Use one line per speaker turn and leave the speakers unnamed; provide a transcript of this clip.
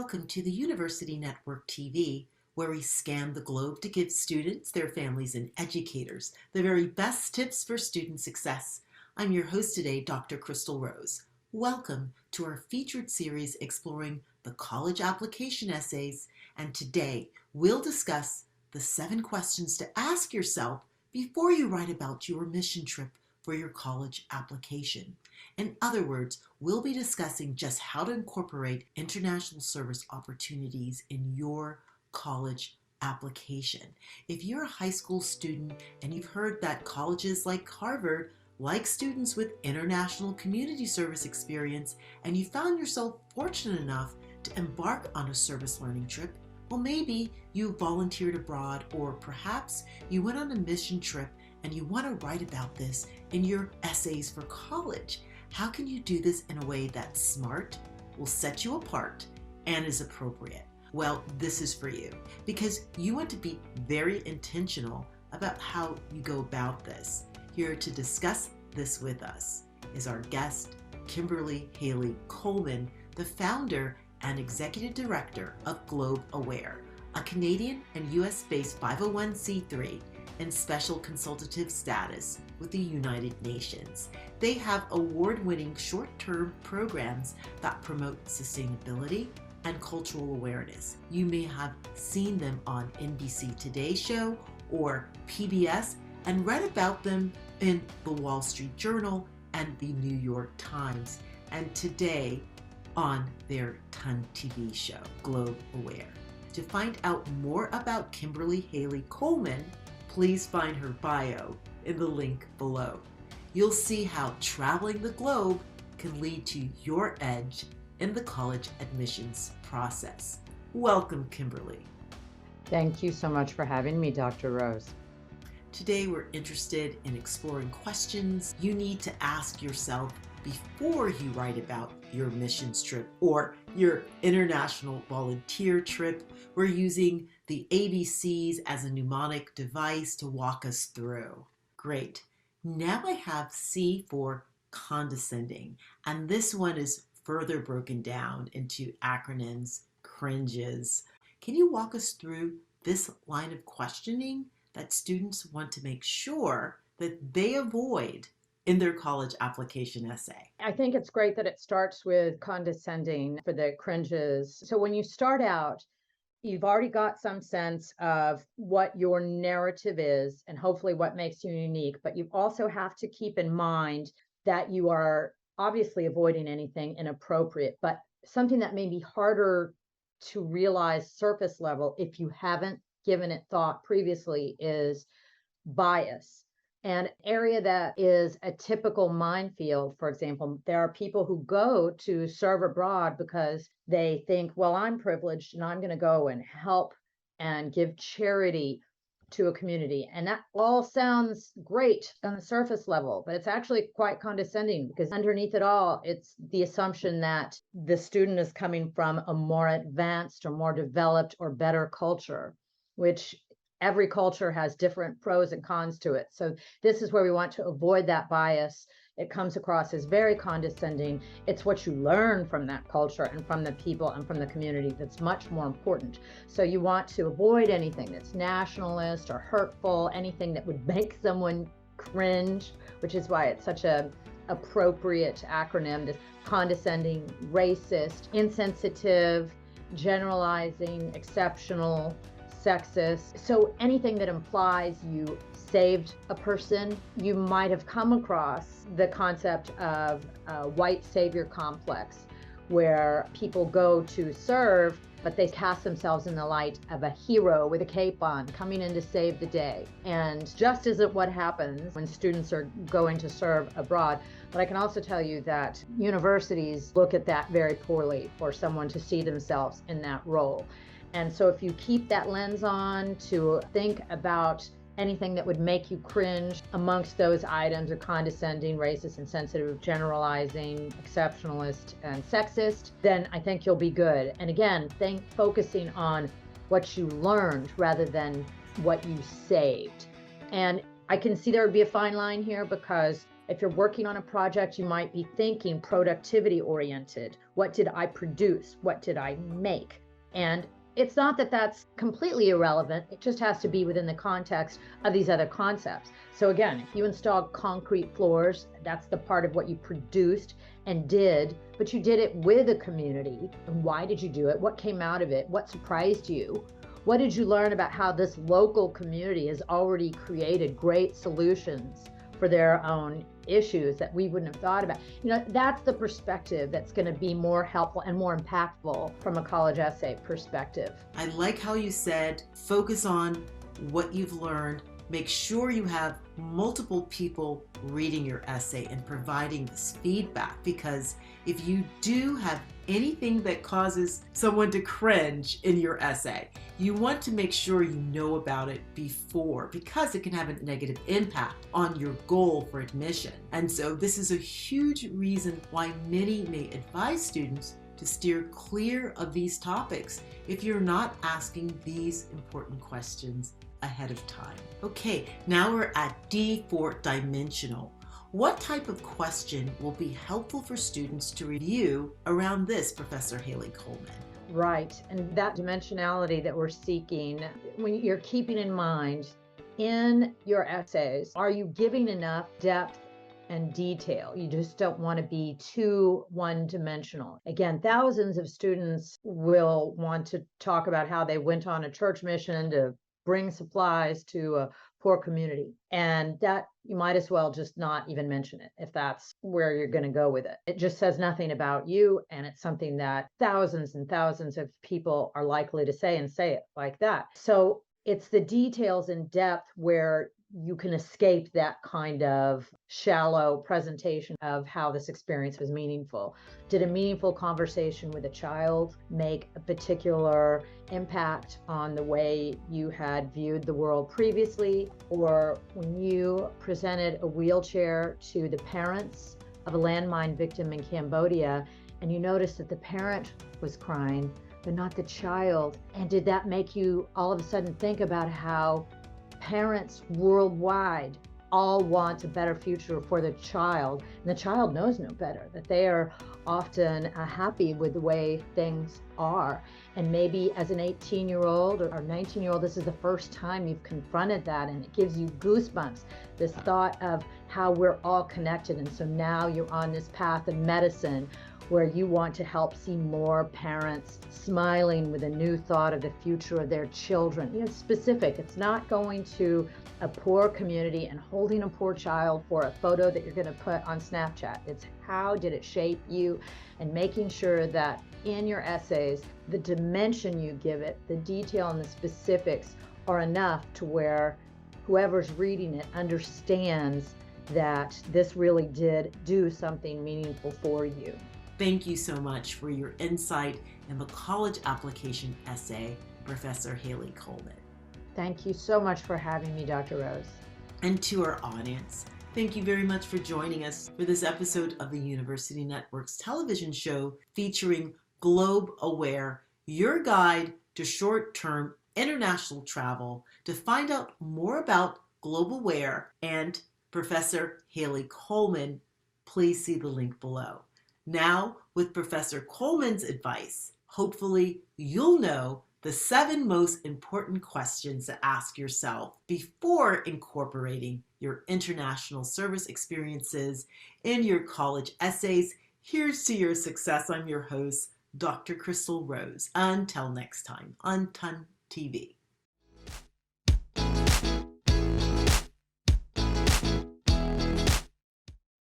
Welcome to the University Network TV, where we scan the globe to give students, their families, and educators the very best tips for student success. I'm your host today, Dr. Crystal Rose. Welcome to our featured series exploring the college application essays, and today we'll discuss the 7 questions to ask yourself before you write about your mission trip for your college application. In other words, we'll be discussing just how to incorporate international service opportunities in your college application. If you're a high school student and you've heard that colleges like Harvard like students with international community service experience, and you found yourself fortunate enough to embark on a service learning trip, well, maybe you volunteered abroad, or perhaps you went on a mission trip and you want to write about this in your essays for college. How can you do this in a way that's smart, will set you apart, and is appropriate? Well, this is for you, because you want to be very intentional about how you go about this. Here to discuss this with us is our guest, Kimberly Hayley-Coleman, the founder and executive director of Globe Aware, a Canadian and US-based 501c3 in special consultative status with the United Nations. They have award-winning short-term programs that promote sustainability and cultural awareness. You may have seen them on NBC Today Show or PBS and read about them in the Wall Street Journal and the New York Times, and today on their TUN TV show, Globe Aware. To find out more about Kimberly Hayley-Coleman, please find her bio in the link below. You'll see how traveling the globe can lead to your edge in the college admissions process. Welcome, Kimberly.
Thank you so much for having me, Dr. Rose.
Today we're interested in exploring questions you need to ask yourself before you write about your missions trip or your international volunteer trip. We're using the ABCs as a mnemonic device to walk us through. Great. Now I have C for condescending, and this one is further broken down into acronyms, cringes. Can you walk us through this line of questioning that students want to make sure that they avoid in their college application essay?
I think it's great that it starts with condescending for the cringes. So when you start out, you've already got some sense of what your narrative is and hopefully what makes you unique, but you also have to keep in mind that you are obviously avoiding anything inappropriate, but something that may be harder to realize surface level if you haven't given it thought previously is bias. An area that is a typical minefield, for example, there are people who go to serve abroad because they think, well, I'm privileged and I'm going to go and help and give charity to a community. And that all sounds great on the surface level, but it's actually quite condescending because underneath it all, it's the assumption that the student is coming from a more advanced or more developed or better culture, which every culture has different pros and cons to it. So this is where we want to avoid that bias. It comes across as very condescending. It's what you learn from that culture and from the people and from the community that's much more important. So you want to avoid anything that's nationalist or hurtful, anything that would make someone cringe, which is why it's such a appropriate acronym. This condescending, racist, insensitive, generalizing, exceptional, sexist. So anything that implies you saved a person. You might have come across the concept of a white savior complex, where people go to serve, but they cast themselves in the light of a hero with a cape on, coming in to save the day. And just as what happens when students are going to serve abroad. But I can also tell you that universities look at that very poorly for someone to see themselves in that role. And so if you keep that lens on to think about anything that would make you cringe amongst those items of condescending, racist, insensitive, generalizing, exceptionalist, and sexist, then I think you'll be good. And again, focusing on what you learned rather than what you saved. And I can see there would be a fine line here because If you're working on a project, you might be thinking productivity oriented. What did I produce? What did I make? And it's not that that's completely irrelevant. It just has to be within the context of these other concepts. So again, if you installed concrete floors, that's the part of what you produced and did, but you did it with a community. And why did you do it? What came out of it? What surprised you? What did you learn about how this local community has already created great solutions for their own issues that we wouldn't have thought about? That's the perspective that's going to be more helpful and more impactful from a college essay perspective.
I like how you said, focus on what you've learned. Make sure you have multiple people reading your essay and providing this feedback, because if you do have anything that causes someone to cringe in your essay, you want to make sure you know about it before, because it can have a negative impact on your goal for admission. And so this is a huge reason why many may advise students to steer clear of these topics if you're not asking these important questions ahead of time. Okay, now we're at D for dimensional. What type of question will be helpful for students to review around this, Professor Hayley-Coleman?
Right, and that dimensionality that we're seeking, when you're keeping in mind in your essays, are you giving enough depth and detail? You just don't want to be too one-dimensional. Again, thousands of students will want to talk about how they went on a church mission to bring supplies to a poor community. And that you might as well just not even mention it if that's where you're going to go with it. It just says nothing about you, and it's something that thousands and thousands of people are likely to say, and say it like that. So it's the details in depth where you can escape that kind of shallow presentation of how this experience was meaningful. Did a meaningful conversation with a child make a particular impact on the way you had viewed the world previously? Or when you presented a wheelchair to the parents of a landmine victim in Cambodia, and you noticed that the parent was crying, but not the child? And did that make you all of a sudden think about how parents worldwide all want a better future for the child, and the child knows no better, that they are often happy with the way things are? And maybe as an 18-year-old or 19-year-old, this is the first time you've confronted that, and it gives you goosebumps, this thought of how we're all connected. And so now you're on this path of medicine where you want to help see more parents smiling with a new thought of the future of their children. Specific. It's not going to a poor community and holding a poor child for a photo that you're going to put on Snapchat. It's how did it shape you, and making sure that in your essays, the dimension you give it, the detail and the specifics are enough to where whoever's reading it understands that this really did do something meaningful for you.
Thank you so much for your insight in the college application essay, Professor Hayley-Coleman.
Thank you so much for having me, Dr. Rose.
And to our audience, thank you very much for joining us for this episode of the University Network's television show featuring Globe Aware, your guide to short-term international travel. To find out more about Globe Aware and Professor Hayley-Coleman, please see the link below. Now, with Professor Coleman's advice, hopefully you'll know the 7 most important questions to ask yourself before incorporating your international service experiences in your college essays. Here's to your success. I'm your host, Dr. Crystal Rose. Until next time on TUN TV.